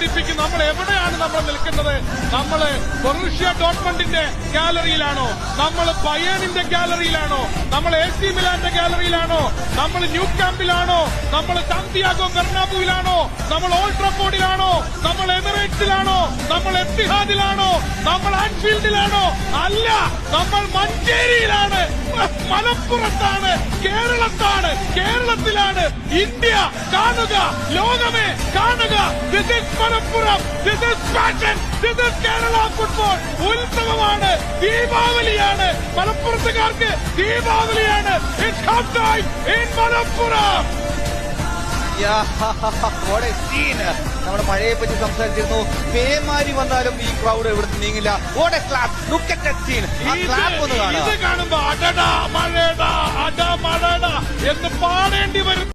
തെറ്റിദ്ധരിപ്പിക്കും. നമ്മൾ എവിടെയാണ് നമ്മൾ നിൽക്കുന്നത്? നമ്മള് ബൊറൂഷ്യ ഡോട്ട്മണ്ടിന്റെ ഗാലറിയിലാണോ? നമ്മൾ ബയേണിന്റെ ഗാലറിയിലാണോ? നമ്മൾ AC മിലാന്റെ ഗാലറിയിലാണോ? നമ്മൾ ന്യൂ ക്യാമ്പിലാണോ? നമ്മൾ സാന്റിയാഗോ ബെർണാബുവിലാണോ? നമ്മൾ ഓൾഡ് ട്രാഫോർഡിലാണോ? നമ്മൾ എമിറേറ്റ്സിലാണോ? നമ്മൾ എത്തിഹാദിലാണോ? നമ്മൾ ആൻഫീൽഡിലാണോ? അല്ല, നമ്മൾ മഞ്ചേരിയിലാണ്, മലപ്പുറത്താണ്, കേരളത്തിലാണ്. ഇന്ത്യ കാണുക, ലോകമേ കാണുക. This is Malappuram, this is passion, this is Kerala football. ഉത്സവമാണ്, ദീപാവലിയാണ്. മലപ്പുറത്തുകാർക്ക് ദീപാവലിയാണ്. It's half time in Malappuram. നമ്മുടെ മഴയെ പറ്റി സംസാരിച്ചിരുന്നു. പേമാരി വന്നാലും ഈ ക്രൗഡ് എവിടെ നീങ്ങില്ല. ഇത് കാണുമ്പോ അടടാ മഴടാ എന്ന് പാടേണ്ടി വരും.